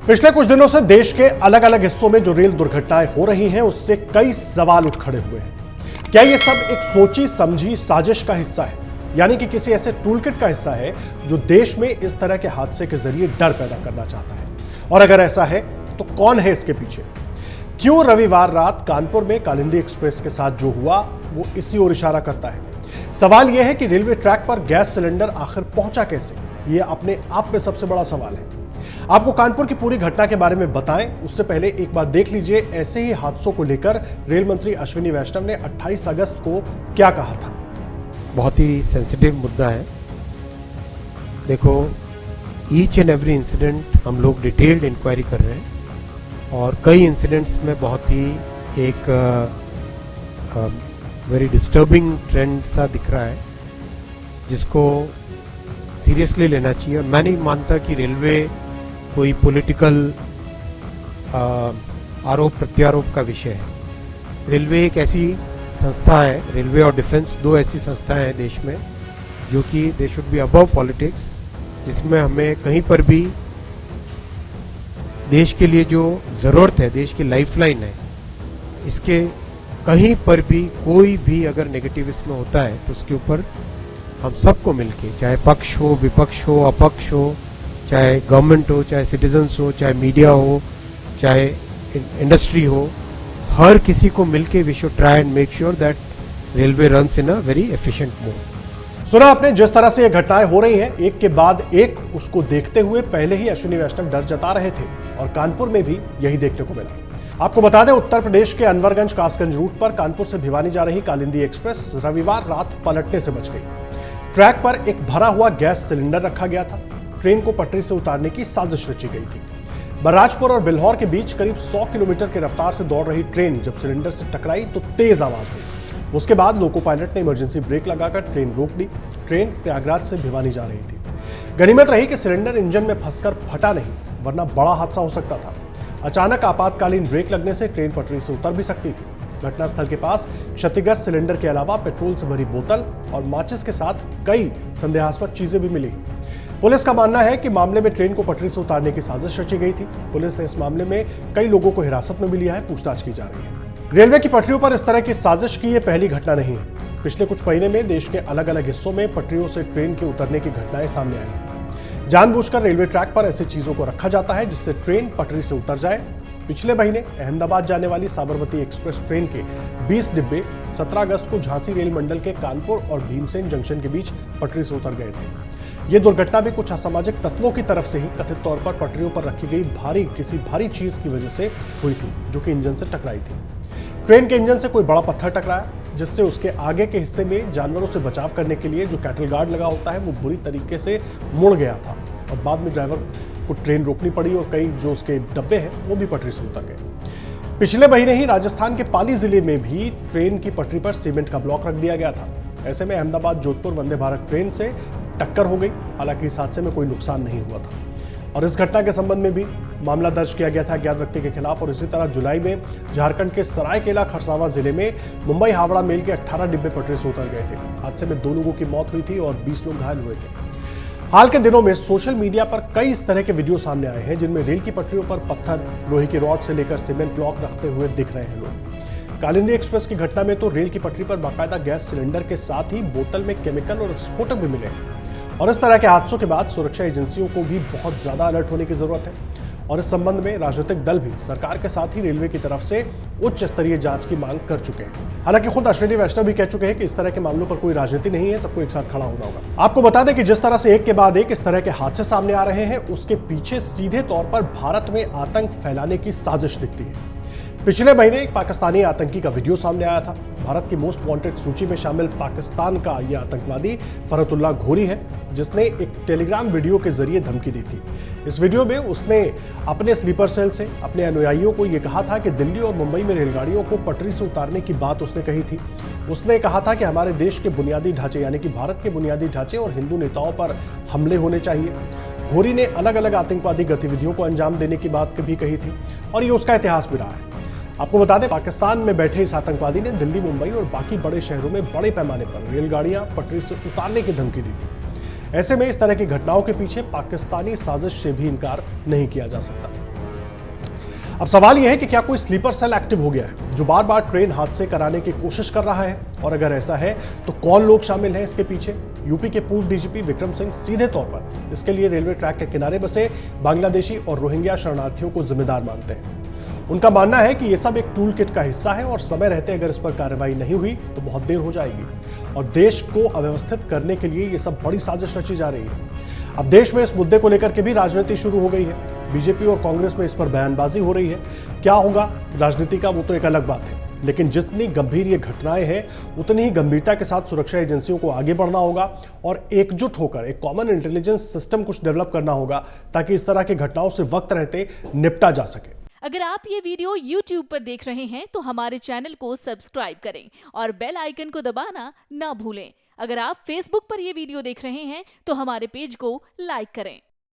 पिछले कुछ दिनों से देश के अलग अलग हिस्सों में जो रेल दुर्घटनाएं हो रही हैं, उससे कई सवाल उठ खड़े हुए हैं। क्या ये सब एक सोची समझी साजिश का हिस्सा है, यानी कि किसी ऐसे टूलकिट का हिस्सा है जो देश में इस तरह के हादसे के जरिए डर पैदा करना चाहता है? और अगर ऐसा है तो कौन है इसके पीछे? क्यों रविवार रात कानपुर में कालिंदी एक्सप्रेस के साथ जो हुआ वो इसी ओर इशारा करता है। सवाल यह है कि रेलवे ट्रैक पर गैस सिलेंडर आखिर पहुंचा कैसे? यह अपने आप में सबसे बड़ा सवाल है। आपको कानपुर की पूरी घटना के बारे में बताएं उससे पहले एक बार देख लीजिए ऐसे ही हादसों को लेकर रेल मंत्री अश्विनी वैष्णव ने 28 अगस्त को क्या कहा था। बहुत ही सेंसिटिव मुद्दा है। देखो, ईच एंड एवरी इंसिडेंट हम लोग डिटेल्ड इंक्वायरी कर रहे हैं और कई इंसिडेंट्स में बहुत ही एक वेरी डिस्टर्बिंग ट्रेंड सा दिख रहा है जिसको सीरियसली लेना चाहिए। मैं नहीं मानता कि रेलवे कोई पॉलिटिकल आरोप प्रत्यारोप का विषय है। रेलवे एक ऐसी संस्था है, रेलवे और डिफेंस दो ऐसी संस्थाएं हैं देश में जो कि they should be above politics, जिसमें हमें कहीं पर भी देश के लिए जो जरूरत है, देश की लाइफलाइन है, इसके कहीं पर भी कोई भी अगर नेगेटिव इसमें होता है तो उसके ऊपर हम सबको मिलके, चाहे पक्ष हो, विपक्ष हो, अपक्ष हो, चाहे गवर्नमेंट हो, चाहे सिटीजन्स हो, चाहे मीडिया हो, चाहे इंडस्ट्री हो, हर किसी को मिलके we should try and make sure that railway runs in a very efficient mode. सुना आपने जिस तरह से ये घटनाएं हो रही हैं एक के बाद एक, उसको देखते हुए पहले ही अश्विनी वैष्णव डर जता रहे थे और कानपुर में भी यही देखने को मिला। आपको बता दें, उत्तर प्रदेश के अनवरगंज कासगंज रूट पर कानपुर से भिवानी जा रही कालिंदी एक्सप्रेस रविवार रात पलटने से बच गई। ट्रैक पर एक भरा हुआ गैस सिलेंडर रखा गया था। ट्रेन को पटरी से उतारने की साजिश रची गई थी। बर्राजपुर और बिल्हौर के बीच करीब 100 किलोमीटर की रफ्तार से दौड़ रही ट्रेन जब सिलेंडर से टकराई तो तेज आवाज हुई। उसके बाद लोको पायलट ने इमरजेंसी ब्रेक लगाकर ट्रेन रोक दी। ट्रेन प्रयागराज से भिवानी जा रही थी। गनीमत रही कि सिलेंडर इंजन में फंसकर फटा नहीं, वरना बड़ा हादसा हो सकता था। अचानक आपातकालीन ब्रेक लगने से ट्रेन पटरी से उतर भी सकती थी। घटनास्थल के पास क्षतिग्रस्त सिलेंडर के अलावा पेट्रोल से भरी बोतल और माचिस के साथ कई संदेहास्पद चीजें भी मिली। पुलिस का मानना है कि मामले में ट्रेन को पटरी से उतारने की साजिश रची गई थी। पुलिस ने इस मामले में कई लोगों को हिरासत में भी लिया है, पूछताछ की जा रही है। रेलवे की पटरियों पर इस तरह की साजिश की यह पहली घटना नहीं है। पिछले कुछ महीने में देश के अलग अलग हिस्सों में पटरियों से ट्रेन के उतरने की घटनाएं सामने आई हैं। जानबूझकर रेलवे ट्रैक पर ऐसी चीजों को रखा जाता है जिससे ट्रेन पटरी से उतर जाए। पिछले महीने अहमदाबाद जाने वाली साबरमती एक्सप्रेस ट्रेन के 20 डिब्बे 17 अगस्त को झांसी रेल मंडल के कानपुर और भीमसेन जंक्शन के बीच पटरी से उतर गए थे। ये दुर्घटना भी कुछ असामाजिक तत्वों की तरफ से ही कथित तौर पर पटरियों पर रखी गई किसी भारी चीज की वजह से हुई थी, जो कि इंजन से टकराई थी। ट्रेन के इंजन से कोई बड़ा पत्थर टकराया जिससे उसके आगे के हिस्से में जानवरों से बचाव करने के लिए जो कैटल गार्ड लगा होता है वो बुरी तरीके से मुड़ गया था और बाद में ड्राइवर को ट्रेन रोकनी पड़ी और कई जो उसके डब्बे हैं वो भी पटरी से उतर गए। पिछले महीने ही राजस्थान के पाली जिले में भी ट्रेन की पटरी पर सीमेंट का ब्लॉक रख दिया गया था। ऐसे में अहमदाबाद जोधपुर वंदे भारत ट्रेन से टक्कर हो गई। हालांकि इस हादसे में कोई नुकसान नहीं हुआ था और इस घटना के संबंध में भी मामला दर्ज किया गया था अज्ञात व्यक्ति के खिलाफ। और इसी तरह जुलाई में झारखंड के सरायकेला खरसावां जिले में मुंबई हावड़ा मेल के 18 डिब्बे पटरी से उतर गए थे। हादसे में 2 लोगों की मौत हुई थी और 20 लोग घायल हुए थे। हाल के दिनों में सोशल मीडिया पर कई इस तरह के वीडियो सामने आए हैं जिनमें रेल की पटरियों पर पत्थर, लोहे की रॉड से लेकर सीमेंट ब्लॉक रखते हुए दिख रहे हैं लोग। कालिंदी एक्सप्रेस की घटना में तो रेल की पटरी पर बाकायदा गैस सिलेंडर के साथ ही बोतल में केमिकल और विस्फोटक भी मिले हैं। और इस तरह के हादसों के बाद सुरक्षा एजेंसियों को भी बहुत ज्यादा अलर्ट होने की जरूरत है और इस संबंध में राजनीतिक दल भी सरकार के साथ ही रेलवे की तरफ से उच्च स्तरीय जांच की मांग कर चुके हैं। हालांकि खुद अश्विनी वैष्णव भी कह चुके हैं कि इस तरह के मामलों पर कोई राजनीति नहीं है, सबको एक साथ खड़ा होना होगा। आपको बता दें कि जिस तरह से एक के बाद एक इस तरह के हादसे सामने आ रहे हैं उसके पीछे सीधे तौर पर भारत में आतंक फैलाने की साजिश दिखती है। पिछले महीने एक पाकिस्तानी आतंकी का वीडियो सामने आया था। भारत की मोस्ट वांटेड सूची में शामिल पाकिस्तान का यह आतंकवादी फरहतुल्लाह घोरी है जिसने एक टेलीग्राम वीडियो के जरिए धमकी दी थी। इस वीडियो में उसने अपने स्लीपर सेल से अपने अनुयायियों को यह कहा था कि दिल्ली और मुंबई में रेलगाड़ियों को पटरी से उतारने की बात उसने कही थी। उसने कहा था कि हमारे देश के बुनियादी ढांचे यानी कि भारत के बुनियादी ढांचे और हिंदू नेताओं पर हमले होने चाहिए। घोरी ने अलग अलग आतंकवादी गतिविधियों को अंजाम देने की बात भी कही थी और ये उसका इतिहास भी रहा है। आपको बता दें, पाकिस्तान में बैठे इस आतंकवादी ने दिल्ली, मुंबई और बाकी बड़े शहरों में बड़े पैमाने पर रेलगाड़ियां पटरी से उतारने की धमकी दी थी। ऐसे में इस तरह की घटनाओं के पीछे पाकिस्तानी साजिश से भी इनकार नहीं किया जा सकता। अब सवाल यह है कि क्या कोई स्लीपर सेल एक्टिव हो गया है जो बार बार ट्रेन हादसे कराने की कोशिश कर रहा है, और अगर ऐसा है तो कौन लोग शामिल हैं इसके पीछे। यूपी के पूर्व डीजीपी विक्रम सिंह सीधे तौर पर इसके लिए रेलवे ट्रैक के किनारे बसे बांग्लादेशी और रोहिंग्या शरणार्थियों को जिम्मेदार मानते हैं। उनका मानना है कि यह सब एक टूल किट का हिस्सा है और समय रहते अगर इस पर कार्रवाई नहीं हुई तो बहुत देर हो जाएगी और देश को अव्यवस्थित करने के लिए यह सब बड़ी साजिश रची जा रही है। अब देश में इस मुद्दे को लेकर के भी राजनीति शुरू हो गई है। बीजेपी और कांग्रेस में इस पर बयानबाजी हो रही है। क्या होगा राजनीति का वो तो एक अलग बात है, लेकिन जितनी गंभीर ये घटनाएं हैं उतनी ही गंभीरता के साथ सुरक्षा एजेंसियों को आगे बढ़ना होगा और एकजुट होकर एक कॉमन इंटेलिजेंस सिस्टम कुछ डेवलप करना होगा ताकि इस तरह की घटनाओं से वक्त रहते निपटा जा सके। अगर आप ये वीडियो YouTube पर देख रहे हैं तो हमारे चैनल को सब्सक्राइब करें और बेल आइकन को दबाना ना भूलें। अगर आप Facebook पर ये वीडियो देख रहे हैं तो हमारे पेज को लाइक करें।